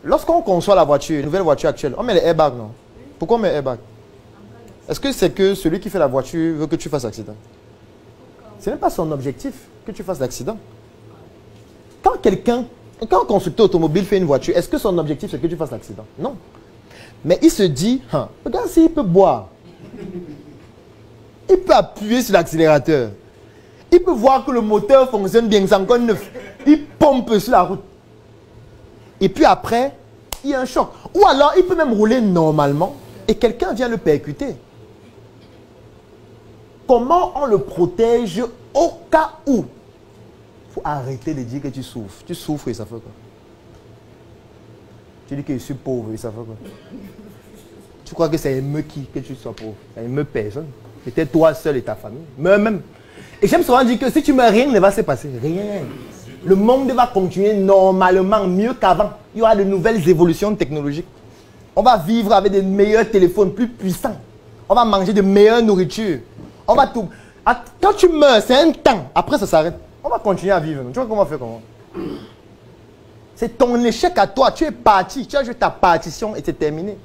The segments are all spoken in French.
Lorsqu'on conçoit la voiture, une nouvelle voiture actuelle, on met les airbags, non? Pourquoi on met les airbags? Est-ce que c'est que celui qui fait la voiture veut que tu fasses accident? Ce n'est pas son objectif que tu fasses l'accident. Quand un constructeur automobile fait une voiture, est-ce que son objectif c'est que tu fasses l'accident? Non. Mais il se dit, regarde s'il peut boire. Il peut appuyer sur l'accélérateur. Il peut voir que le moteur fonctionne bien, c'est encore neuf. Il pompe sur la route. Et puis après, il y a un choc. Ou alors, il peut même rouler normalement et quelqu'un vient le percuter. Comment on le protège au cas où? Il faut arrêter de dire que tu souffres. Tu souffres et ça fait quoi? Tu dis que je suis pauvre et ça fait quoi? Tu crois que ça émeut qui que tu sois pauvre? Ça émeut personne. Peut-être toi seul et ta famille. Même. Et j'aime souvent dire que si tu meurs, rien ne va se passer. Rien. Le monde va continuer normalement, mieux qu'avant. Il y aura de nouvelles évolutions technologiques. On va vivre avec de meilleurs téléphones, plus puissants. On va manger de meilleure nourriture. On va tout. Quand tu meurs, c'est un temps. Après, ça s'arrête. On va continuer à vivre. Tu vois comment on fait comment? C'est ton échec à toi. Tu es parti. Tu as joué ta partition et c'est terminé.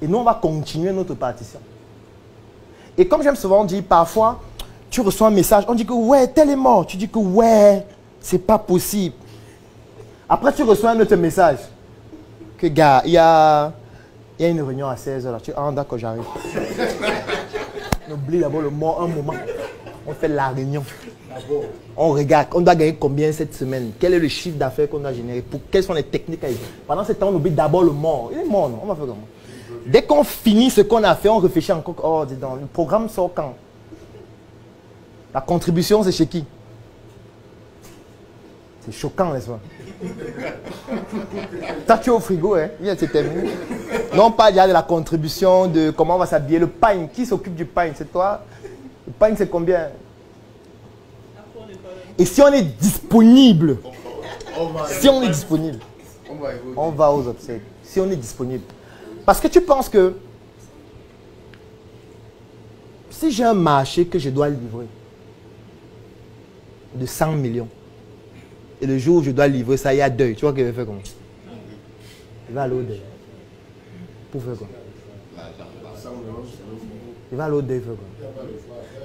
Et nous, on va continuer notre partition. Et comme j'aime souvent dire, parfois, tu reçois un message, on dit que ouais, tel est mort. Tu dis que ouais, c'est pas possible. Après, tu reçois un autre message. Que gars, il y a une réunion à 16h. Tu dis, ah d'accord, j'arrive. On oublie d'abord le mort un moment. On fait la réunion. On regarde, on doit gagner combien cette semaine? Quel est le chiffre d'affaires qu'on a généré? Quelles sont les techniques à utiliser? Pendant ce temps, on oublie d'abord le mort. Il est mort, non? On va faire comment? Dès qu'on finit ce qu'on a fait, on réfléchit encore. Oh, dis donc, le programme sort quand? La contribution, c'est chez qui? C'est choquant, n'est-ce pas? Ça, tu es au frigo, hein? C'est terminé. Non, pas déjà de la contribution, de comment on va s'habiller. Le pain, qui s'occupe du pain? C'est toi? Le pain, c'est combien? Et si on est disponible, on va aux obsèques. Si on est disponible. Parce que tu penses que si j'ai un marché que je dois livrer de 100 millions, et le jour où je dois livrer ça, il y a deuil, tu vois qu'il va faire comment? Il va aller au deuil. Pour faire quoi? Il va aller au deuil, faire quoi?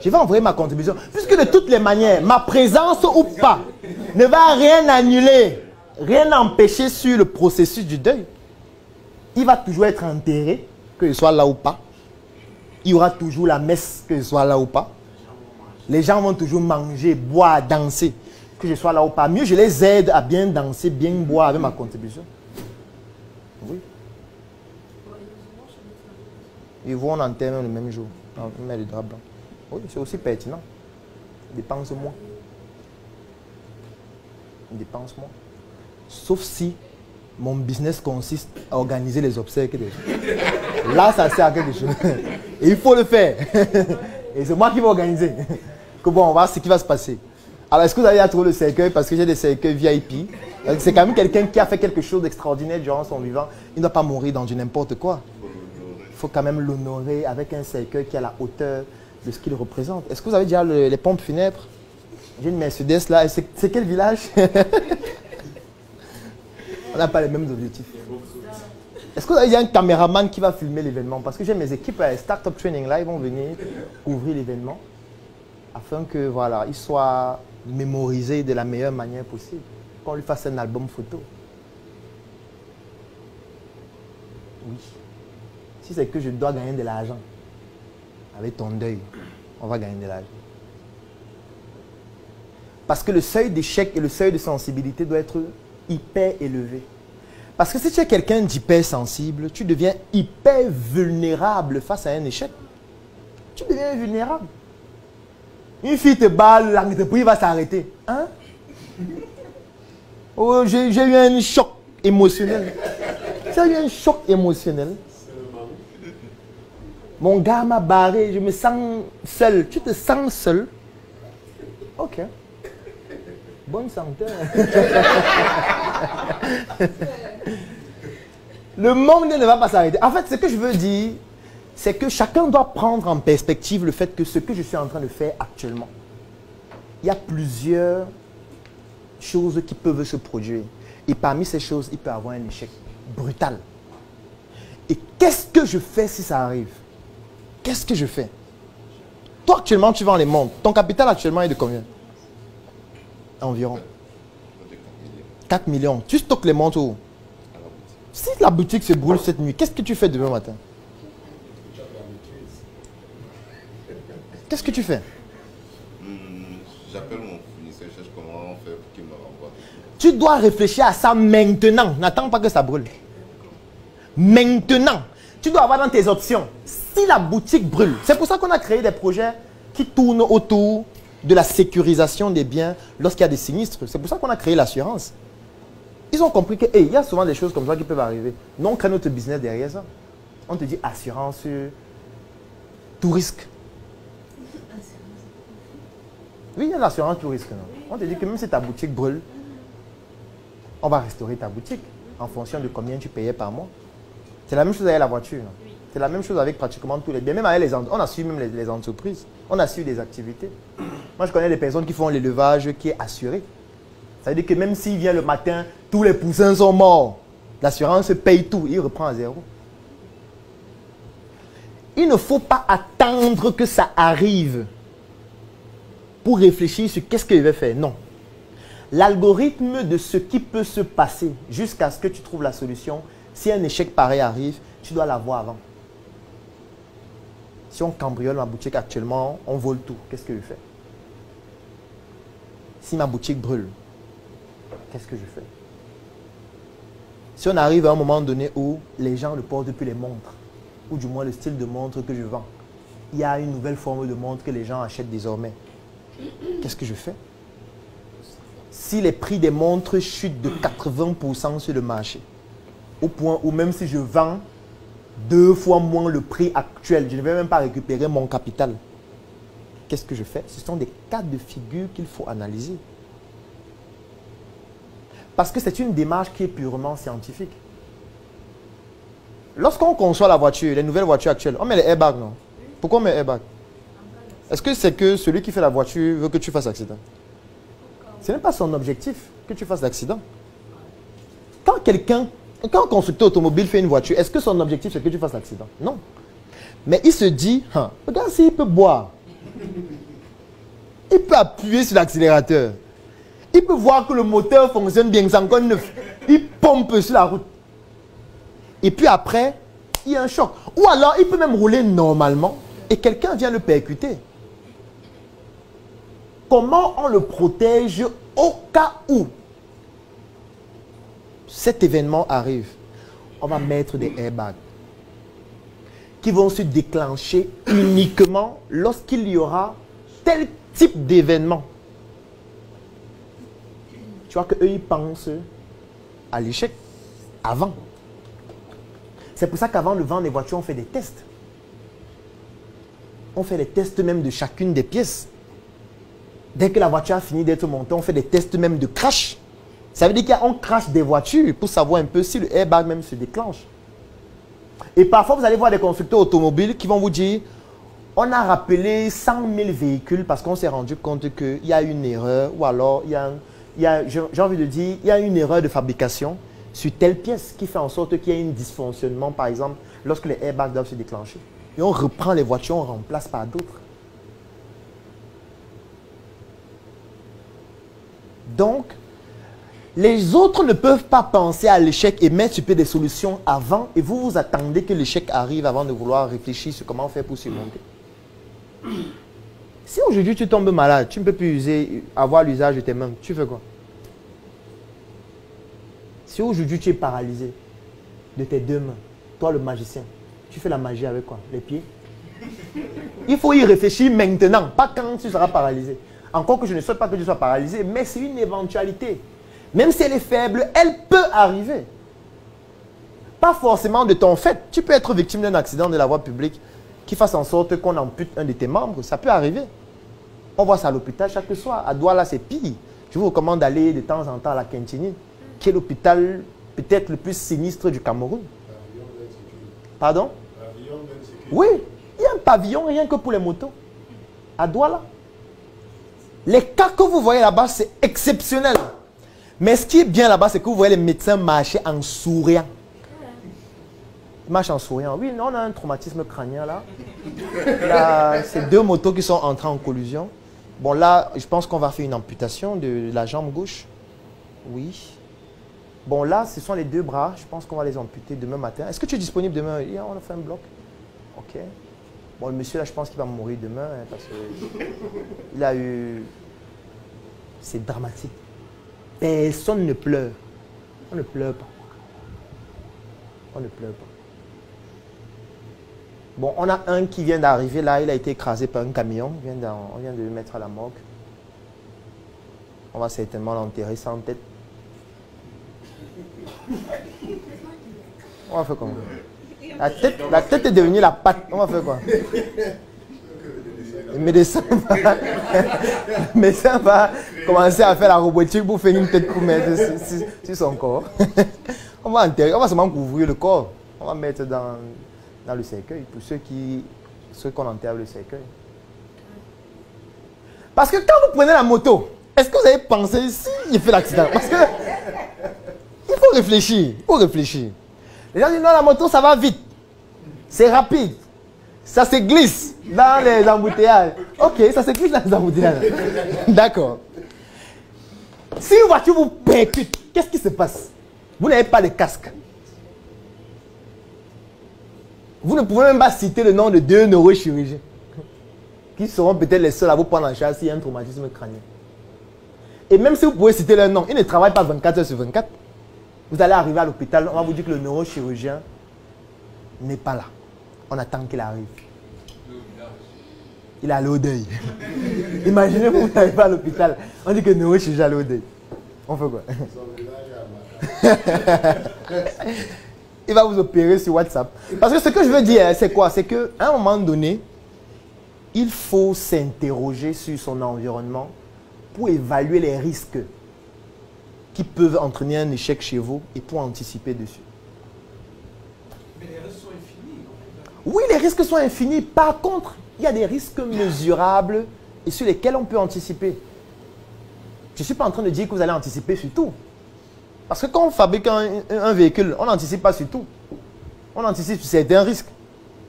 Je vais envoyer ma contribution. Puisque de toutes les manières, ma présence ou pas ne va rien annuler, rien empêcher sur le processus du deuil. Il va toujours être enterré, que je sois là ou pas. Il y aura toujours la messe, que je sois là ou pas. Les gens vont toujours manger, boire, danser, que je sois là ou pas. Mieux, je les aide à bien danser, bien boire avec ma contribution. Oui. Ils vont en enterrer le même jour. On met le drap blanc. Oui, c'est aussi pertinent. Dépense-moi. Dépense-moi. Sauf si mon business consiste à organiser les obsèques. Là, ça sert à quelque chose. Et il faut le faire. Et c'est moi qui vais organiser. Que bon, on va voir ce qui va se passer. Alors, est-ce que vous allez trouver le cercueil? Parce que j'ai des cercueils VIP. C'est quand même quelqu'un qui a fait quelque chose d'extraordinaire durant son vivant. Il ne doit pas mourir dans du n'importe quoi. Il faut quand même l'honorer avec un cercueil qui a la hauteur de ce qu'il représente. Est-ce que vous avez déjà les pompes funèbres? J'ai une Mercedes là. C'est quel village? On n'a pas les mêmes objectifs. Est-ce que vous avez déjà un caméraman qui va filmer l'événement? Parce que j'ai mes équipes à Startup Training là, ils vont venir couvrir l'événement afin que voilà, il soit mémorisé de la meilleure manière possible. Qu'on lui fasse un album photo. Oui. Si c'est que je dois gagner de l'argent, avec ton deuil, on va gagner de l'argent. Parce que le seuil d'échec et le seuil de sensibilité doit être hyper élevé. Parce que si tu es quelqu'un d'hyper sensible, tu deviens hyper vulnérable face à un échec. Tu deviens vulnérable. Une fille te balle, l'entreprise va s'arrêter. Hein? Oh, j'ai eu un choc émotionnel. Tu as eu un choc émotionnel. Mon gars m'a barré, je me sens seul. Tu te sens seul? Ok. Bonne santé. Le monde ne va pas s'arrêter. En fait, ce que je veux dire, c'est que chacun doit prendre en perspective le fait que ce que je suis en train de faire actuellement, il y a plusieurs choses qui peuvent se produire. Et parmi ces choses, il peut y avoir un échec. brutale. Et qu'est-ce que je fais si ça arrive? Qu'est-ce que je fais? Toi, actuellement, tu vends les montres. Ton capital actuellement est de combien? Environ 4 millions. Tu stockes les montres où? Si la boutique se brûle cette nuit, qu'est-ce que tu fais demain matin? Qu'est-ce que tu fais? J'appelle mon fournisseur, je cherche comment faire pour qu'il me renvoie. Tu dois réfléchir à ça maintenant. N'attends pas que ça brûle. Maintenant. Tu dois avoir dans tes options. Si la boutique brûle, c'est pour ça qu'on a créé des projets qui tournent autour de la sécurisation des biens lorsqu'il y a des sinistres. C'est pour ça qu'on a créé l'assurance. Ils ont compris que, il y a souvent des choses comme ça qui peuvent arriver. Nous, on crée notre business derrière ça. On te dit assurance, tout risque. Oui, il y a l'assurance tout risque. On te dit que même si ta boutique brûle, on va restaurer ta boutique en fonction de combien tu payais par mois. C'est la même chose avec la voiture. C'est la même chose avec pratiquement tous les biens. Même avec les entreprises. On assure même les entreprises. On assure des activités. Moi, je connais des personnes qui font l'élevage qui est assuré. Ça veut dire que même s'il vient le matin, tous les poussins sont morts. L'assurance paye tout. Il reprend à zéro. Il ne faut pas attendre que ça arrive pour réfléchir sur qu'est-ce que je vais faire. Non. L'algorithme de ce qui peut se passer jusqu'à ce que tu trouves la solution, si un échec pareil arrive, tu dois l'avoir avant. Si on cambriole ma boutique actuellement, on vole tout. Qu'est-ce que je fais? Si ma boutique brûle, qu'est-ce que je fais? Si on arrive à un moment donné où les gens ne portent plus les montres, ou du moins le style de montre que je vends, il y a une nouvelle forme de montre que les gens achètent désormais. Qu'est-ce que je fais? Si les prix des montres chutent de 80% sur le marché, au point où même si je vends 2 fois moins le prix actuel, je ne vais même pas récupérer mon capital. Qu'est-ce que je fais? Ce sont des cas de figure qu'il faut analyser. Parce que c'est une démarche qui est purement scientifique. Lorsqu'on conçoit la voiture, les nouvelles voitures actuelles, on met les airbags, non? Pourquoi on met les airbags? Est-ce que c'est que celui qui fait la voiture veut que tu fasses accident? Ce n'est pas son objectif que tu fasses l'accident. Quand un constructeur automobile fait une voiture, est-ce que son objectif c'est que tu fasses l'accident? Non. Mais il se dit, regarde s'il peut boire. Il peut appuyer sur l'accélérateur. Il peut voir que le moteur fonctionne bien, c'est encore neuf. Il pompe sur la route. Et puis après, il y a un choc. Ou alors, il peut même rouler normalement et quelqu'un vient le percuter. Comment on le protège au cas où cet événement arrive? On va mettre des airbags qui vont se déclencher uniquement lorsqu'il y aura tel type d'événement. Tu vois qu'eux, ils pensent à l'échec avant. C'est pour ça qu'avant de vendre les voitures, on fait des tests. On fait des tests même de chacune des pièces. Dès que la voiture a fini d'être montée, on fait des tests même de crash. Ça veut dire qu'on crash des voitures pour savoir un peu si le airbag même se déclenche. Et parfois, vous allez voir des constructeurs automobiles qui vont vous dire on a rappelé 100 000 véhicules parce qu'on s'est rendu compte qu'il y a une erreur ou alors j'ai envie de dire, il y a une erreur de fabrication sur telle pièce qui fait en sorte qu'il y ait un dysfonctionnement, par exemple, lorsque les airbags doivent se déclencher. Et on reprend les voitures, on remplace par d'autres. Donc, les autres ne peuvent pas penser à l'échec et mettre sur pied des solutions avant et vous vous attendez que l'échec arrive avant de vouloir réfléchir sur comment faire pour surmonter. Si aujourd'hui tu tombes malade, tu ne peux plus avoir l'usage de tes mains, tu fais quoi? Si aujourd'hui tu es paralysé de tes 2 mains, toi le magicien, tu fais la magie avec quoi? Les pieds? Il faut y réfléchir maintenant, pas quand tu seras paralysé. Encore que je ne souhaite pas que tu sois paralysé, mais c'est une éventualité. Même si elle est faible, elle peut arriver. Pas forcément de ton fait. Tu peux être victime d'un accident de la voie publique qui fasse en sorte qu'on ampute un de tes membres. Ça peut arriver. On voit ça à l'hôpital chaque soir. À Douala, c'est pire. Je vous recommande d'aller de temps en temps à la Quintini, qui est l'hôpital peut-être le plus sinistre du Cameroun. Pardon? Oui, il y a un pavillon rien que pour les motos. À Douala. Les cas que vous voyez là-bas, c'est exceptionnel. Mais ce qui est bien là-bas, c'est que vous voyez les médecins marcher en souriant. Il marche en souriant. Oui, non, on a un traumatisme crânien là. Là, c'est 2 motos qui sont entrées en collision. Bon, là, je pense qu'on va faire une amputation de la jambe gauche. Oui. Bon, là, ce sont les 2 bras. Je pense qu'on va les amputer demain matin. Est-ce que tu es disponible demain? On a fait un bloc. Ok. Bon, le monsieur là, je pense qu'il va mourir demain hein, parce qu'il a eu... C'est dramatique. Personne ne pleure. On ne pleure pas. On ne pleure pas. Bon, on a un qui vient d'arriver là, il a été écrasé par un camion. On vient de le mettre à la morgue. On va certainement l'enterrer sans tête. On va faire comment? La tête est devenue la patte. On va faire quoi? Le médecin va commencer à faire la robotique pour faire une tête pour mettre sur son corps. On va enterrer, on va seulement couvrir le corps. On va mettre dans le cercueil pour ceux qu'on enterre le cercueil. Parce que quand vous prenez la moto, est-ce que vous avez pensé si il fait l'accident? Parce que il faut réfléchir, il faut réfléchir. Les gens disent non, la moto ça va vite, c'est rapide, ça se glisse dans les embouteillages. Ok, ça se glisse dans les embouteillages. D'accord. Si une voiture vous percute, qu'est-ce qui se passe? Vous n'avez pas de casque. Vous ne pouvez même pas citer le nom de 2 neurochirurgiens qui seront peut-être les seuls à vous prendre en charge s'il y a un traumatisme crânien. Et même si vous pouvez citer leur nom, ils ne travaillent pas 24 heures sur 24. Vous allez arriver à l'hôpital, on va vous dire que le neurochirurgien n'est pas là. On attend qu'il arrive. Il est allé au deuil. Imaginez-vous, vous n'arrivez pas à l'hôpital, on dit que le neurochirurgien est allé au deuil. On fait quoi? Il va vous opérer sur WhatsApp. Parce que ce que je veux dire, c'est quoi? C'est qu'à un moment donné, il faut s'interroger sur son environnement pour évaluer les risques qui peuvent entraîner un échec chez vous et pour anticiper dessus. Mais les risques sont infinis. Oui, les risques sont infinis. Par contre, il y a des risques mesurables et sur lesquels on peut anticiper. Je ne suis pas en train de dire que vous allez anticiper sur tout. Parce que quand on fabrique un véhicule, on n'anticipe pas sur tout. On anticipe sur certains risques.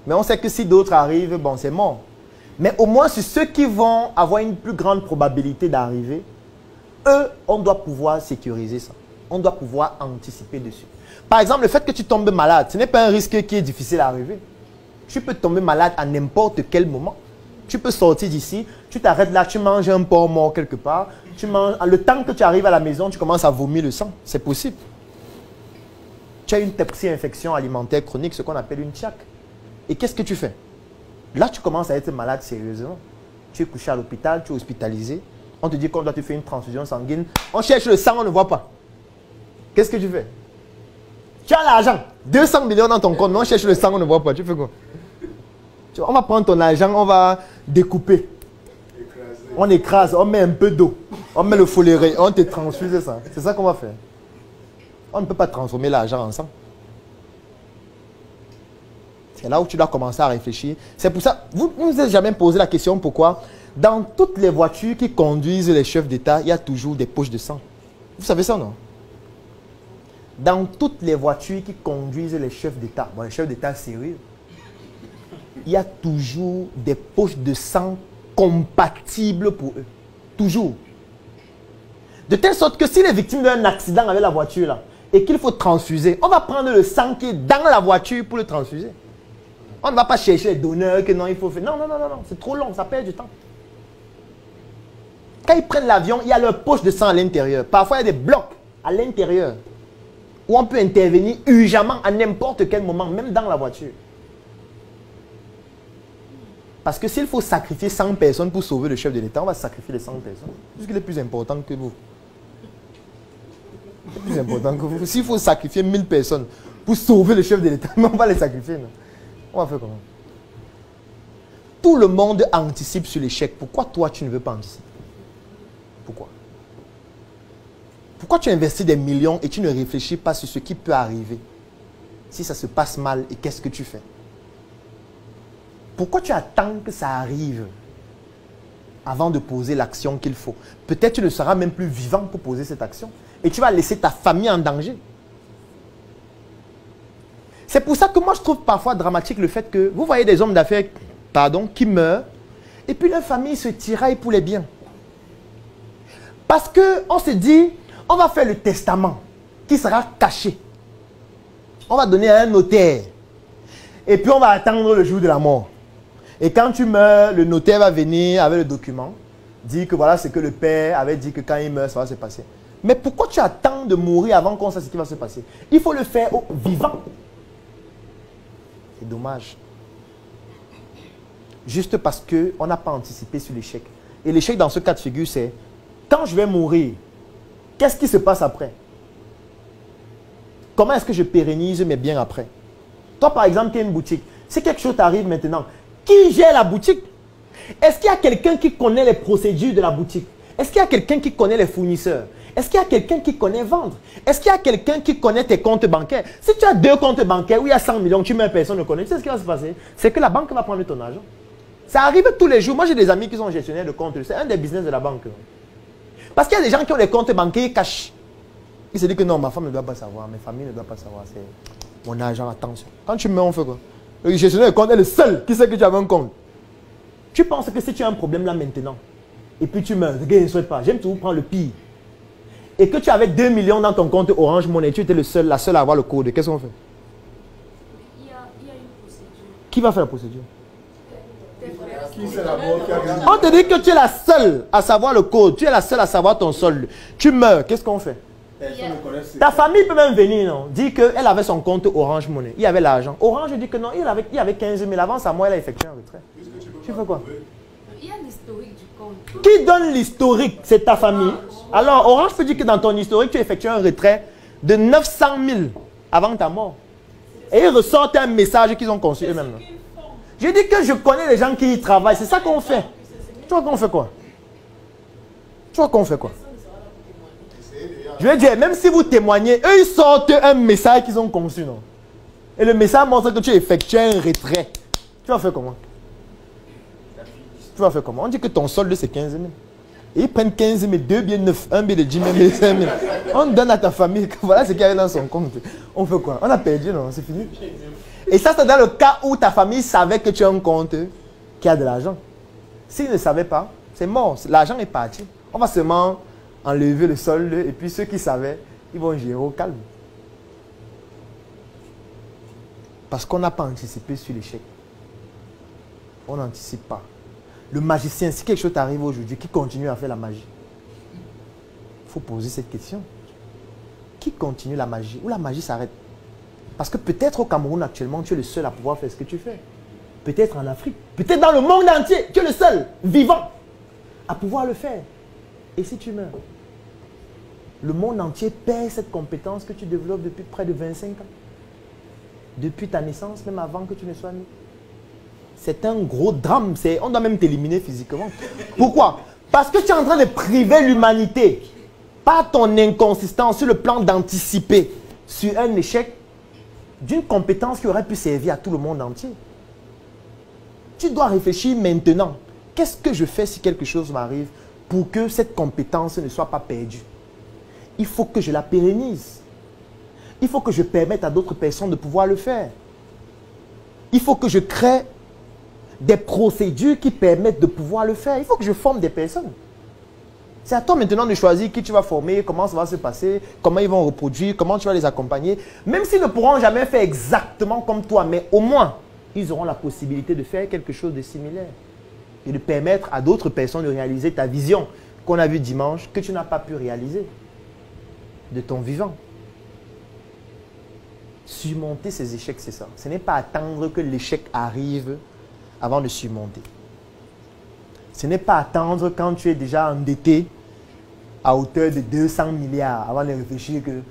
Mais on sait que si d'autres arrivent, bon, c'est mort. Mais au moins sur ceux qui vont avoir une plus grande probabilité d'arriver, eux, on doit pouvoir sécuriser ça. On doit pouvoir anticiper dessus. Par exemple, le fait que tu tombes malade, ce n'est pas un risque qui est difficile à arriver. Tu peux tomber malade à n'importe quel moment. Tu peux sortir d'ici, tu t'arrêtes là, tu manges un porc mort quelque part. Tu manges, le temps que tu arrives à la maison, tu commences à vomir le sang. C'est possible. Tu as une infection alimentaire chronique, ce qu'on appelle une TIAC. Et qu'est-ce que tu fais? Là, tu commences à être malade sérieusement. Tu es couché à l'hôpital, tu es hospitalisé. On te dit qu'on doit te faire une transfusion sanguine. On cherche le sang, on ne voit pas. Qu'est-ce que tu fais? Tu as l'argent. 200 millions dans ton compte, mais on cherche le sang, on ne voit pas. Tu fais quoi? On va prendre ton argent, on va découper. On écrase, on met un peu d'eau. On met le foléré, on te transfuse ça. C'est ça qu'on va faire. On ne peut pas transformer l'argent en sang. C'est là où tu dois commencer à réfléchir. C'est pour ça, vous ne vous êtes jamais posé la question pourquoi dans toutes les voitures qui conduisent les chefs d'État, il y a toujours des poches de sang. Vous savez ça, non? Dans toutes les voitures qui conduisent les chefs d'État, bon, les chefs d'État sérieux, il y a toujours des poches de sang compatibles pour eux. Toujours. De telle sorte que s'il est victime d'un accident avec la voiture là, et qu'il faut transfuser, on va prendre le sang qui est dans la voiture pour le transfuser. On ne va pas chercher les donneurs que non, il faut faire. Non, non, non, non, non. C'est trop long, ça perd du temps. Quand ils prennent l'avion, il y a leur poche de sang à l'intérieur. Parfois, il y a des blocs à l'intérieur où on peut intervenir urgemment à n'importe quel moment, même dans la voiture. Parce que s'il faut sacrifier 100 personnes pour sauver le chef de l'État, on va sacrifier les 100 personnes. Puisqu'il est plus important que vous. Il est plus important que vous. S'il faut sacrifier 1000 personnes pour sauver le chef de l'État, on va les sacrifier. Non? On va faire comment? Tout le monde anticipe sur l'échec. Pourquoi toi, tu ne veux pas anticiper? Pourquoi? Pourquoi tu investis des millions et tu ne réfléchis pas sur ce qui peut arriver? Si ça se passe mal, et qu'est-ce que tu fais? Pourquoi tu attends que ça arrive avant de poser l'action qu'il faut? Peut-être tu ne seras même plus vivant pour poser cette action. Et tu vas laisser ta famille en danger. C'est pour ça que moi je trouve parfois dramatique le fait que vous voyez des hommes d'affaires, pardon, qui meurent et puis leur famille se tiraille pour les biens. Parce qu'on se dit, on va faire le testament qui sera caché. On va donner à un notaire. Et puis on va attendre le jour de la mort. Et quand tu meurs, le notaire va venir avec le document, dire que voilà ce que le père avait dit que quand il meurt, ça va se passer. Mais pourquoi tu attends de mourir avant qu'on sache ce qui va se passer? Il faut le faire au vivant. C'est dommage. Juste parce qu'on n'a pas anticipé sur l'échec. Et l'échec dans ce cas de figure, c'est quand je vais mourir, qu'est-ce qui se passe après? Comment est-ce que je pérennise mes biens après? Toi, par exemple, tu as une boutique. Si quelque chose t'arrive maintenant, qui gère la boutique? Est-ce qu'il y a quelqu'un qui connaît les procédures de la boutique? Est-ce qu'il y a quelqu'un qui connaît les fournisseurs? Est-ce qu'il y a quelqu'un qui connaît vendre? Est-ce qu'il y a quelqu'un qui connaît tes comptes bancaires? Si tu as 2 comptes bancaires où il y a 100 millions, tu mets personne ne connaît, tu sais ce qui va se passer? C'est que la banque va prendre ton argent. Ça arrive tous les jours. Moi, j'ai des amis qui sont gestionnaires de comptes. C'est un des business de la banque. Parce qu'il y a des gens qui ont les comptes bancaires, ils cachent. Ils se disent que non, ma femme ne doit pas savoir, mes familles ne doivent pas savoir. C'est mon argent, attention. Quand tu meurs, on fait quoi? Le gestionnaire de compte est le seul qui sait que tu as un compte. Tu penses que si tu as un problème là maintenant, et puis tu meurs, le gars ne souhaite pas, j'aime toujours prendre le pire. Et que tu avais 2 millions dans ton compte Orange Money, tu étais la seule à avoir le code, qu'est-ce qu'on fait? Il y a une procédure. Qui va faire la procédure? On On te dit que tu es la seule à savoir le code, tu es la seule à savoir ton solde. Tu meurs, qu'est-ce qu'on fait? Ta famille peut même venir, non? Dire qu'elle avait son compte Orange Money, il y avait l'argent. Orange dit que non, il y avait 15 000 avance à moi, elle a effectué un retrait. Tu fais quoi? Il y a l'historique du compte. Qui donne l'historique? C'est ta famille. Alors, Orange peut dire que dans ton historique, tu as effectué un retrait de 900 000 avant ta mort. Et ils ressortent un message qu'ils ont conçu eux-mêmes. Je dis que je connais les gens qui y travaillent. C'est ça qu'on fait. Tu vois qu'on fait quoi? Tu vois qu'on fait quoi? Je veux dire, même si vous témoignez, eux, ils sortent un message qu'ils ont conçu, non? Et le message montre que tu as effectué un retrait. Tu vas faire comment? Tu vas faire comment? On dit que ton solde, c'est 15 000. Et ils prennent 15 000, 2 billets neufs, 1 billet de 10 000, 5 000. On donne à ta famille, voilà ce qu'il y avait dans son compte. On fait quoi? On a perdu, non? C'est fini. Et ça, c'est dans le cas où ta famille savait que tu as un compte qui a de l'argent. S'ils ne savaient pas, c'est mort. L'argent est parti. On va seulement enlever le solde et puis ceux qui savaient, ils vont gérer au calme. Parce qu'on n'a pas anticipé sur l'échec. On n'anticipe pas. Le magicien, si quelque chose t'arrive aujourd'hui, qui continue à faire la magie? Il faut poser cette question. Qui continue la magie? Ou la magie s'arrête? Parce que peut-être au Cameroun actuellement, tu es le seul à pouvoir faire ce que tu fais. Peut-être en Afrique, peut-être dans le monde entier, tu es le seul, vivant, à pouvoir le faire. Et si tu meurs? Le monde entier perd cette compétence que tu développes depuis près de 25 ans. Depuis ta naissance, même avant que tu ne sois né. C'est un gros drame. On doit même t'éliminer physiquement. Pourquoi? Parce que tu es en train de priver l'humanité par ton inconsistance sur le plan d'anticiper sur un échec d'une compétence qui aurait pu servir à tout le monde entier. Tu dois réfléchir maintenant. Qu'est-ce que je fais si quelque chose m'arrive pour que cette compétence ne soit pas perdue? Il faut que je la pérennise. Il faut que je permette à d'autres personnes de pouvoir le faire. Il faut que je crée des procédures qui permettent de pouvoir le faire. Il faut que je forme des personnes. C'est à toi maintenant de choisir qui tu vas former, comment ça va se passer, comment ils vont reproduire, comment tu vas les accompagner. Même s'ils ne pourront jamais faire exactement comme toi, mais au moins, ils auront la possibilité de faire quelque chose de similaire. Et de permettre à d'autres personnes de réaliser ta vision qu'on a vue dimanche, que tu n'as pas pu réaliser de ton vivant. Surmonter ces échecs, c'est ça. Ce n'est pas attendre que l'échec arrive avant de surmonter. Ce n'est pas attendre quand tu es déjà endetté à hauteur de 200 milliards avant de réfléchir que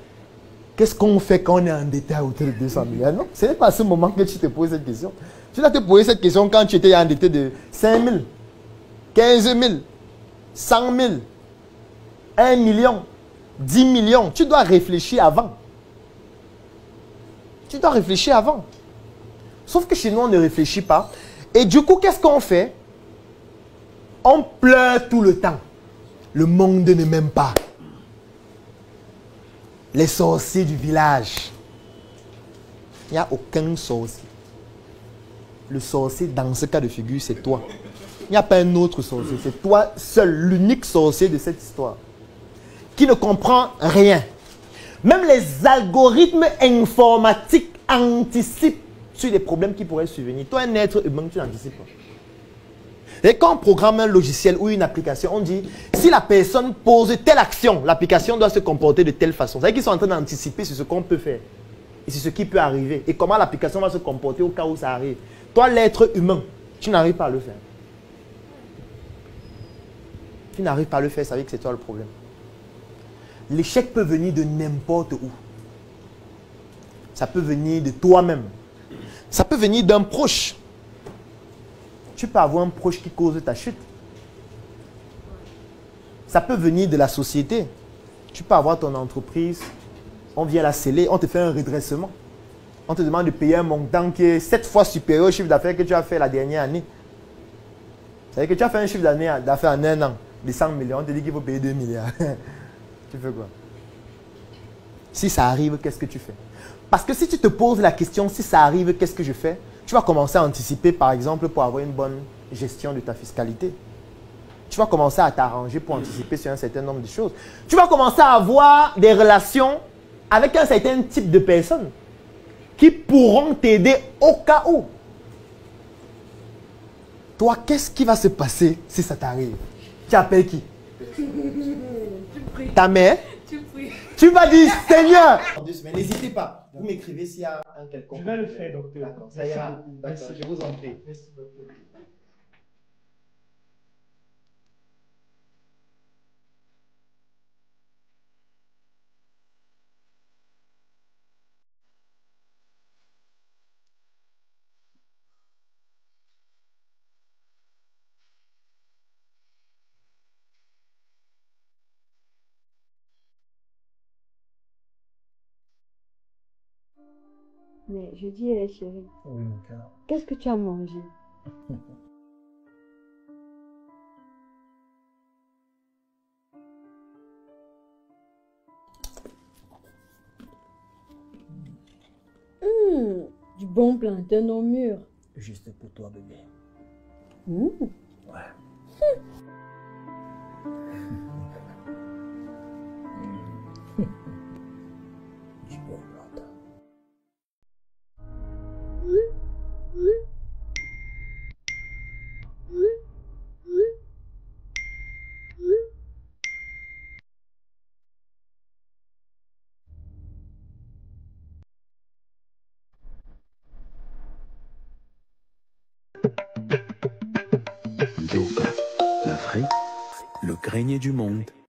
qu'est-ce qu'on fait quand on est endetté à hauteur de 200 milliards? Non, ce n'est pas à ce moment que tu te poses cette question. Tu dois te poser cette question quand tu étais endetté de 5 000, 15 000, 100 000, 1 million, 10 millions. Tu dois réfléchir avant. Tu dois réfléchir avant. Sauf que chez nous, on ne réfléchit pas. Et du coup, qu'est-ce qu'on fait? On pleure tout le temps. Le monde ne m'aime pas. Les sorciers du village. Il n'y a aucun sorcier. Le sorcier, dans ce cas de figure, c'est toi. Il n'y a pas un autre sorcier. C'est toi seul, l'unique sorcier de cette histoire. Qui ne comprend rien. Même les algorithmes informatiques anticipent sur les problèmes qui pourraient survenir. Toi, un être humain, tu n'anticipes pas. Et quand on programme un logiciel ou une application, on dit, si la personne pose telle action, l'application doit se comporter de telle façon. C'est-à-dire qu'ils sont en train d'anticiper sur ce qu'on peut faire. Et sur ce qui peut arriver. Et comment l'application va se comporter au cas où ça arrive. Toi, l'être humain, tu n'arrives pas à le faire. Tu n'arrives pas à le faire, ça veut dire que c'est toi le problème. L'échec peut venir de n'importe où. Ça peut venir de toi-même. Ça peut venir d'un proche. Tu peux avoir un proche qui cause ta chute. Ça peut venir de la société. Tu peux avoir ton entreprise, on vient la sceller, on te fait un redressement. On te demande de payer un montant qui est 7 fois supérieur au chiffre d'affaires que tu as fait la dernière année. C'est-à-dire que tu as fait un chiffre d'affaires en un an de 100 millions, on te dit qu'il faut payer 2 milliards. Tu fais quoi? Si ça arrive, qu'est-ce que tu fais? Parce que si tu te poses la question, si ça arrive, qu'est-ce que je fais? Tu vas commencer à anticiper, par exemple, pour avoir une bonne gestion de ta fiscalité. Tu vas commencer à t'arranger pour anticiper sur un certain nombre de choses. Tu vas commencer à avoir des relations avec un certain type de personnes qui pourront t'aider au cas où. Toi, qu'est-ce qui va se passer si ça t'arrive? Tu appelles qui? Ta mère? Tu vas dire Seigneur. Mais n'hésitez pas, vous m'écrivez s'il y a un quelconque. Je vais le faire, docteur. D'accord, ça ira. D'accord, je vous en prie. Merci beaucoup. Mais je dis, elle est chérie. Qu'est-ce que tu as mangé? Du bon plantain au mûr. Juste pour toi, bébé. Ouais. Du bon plantain. Yoga, l'Afrique, le grenier du monde.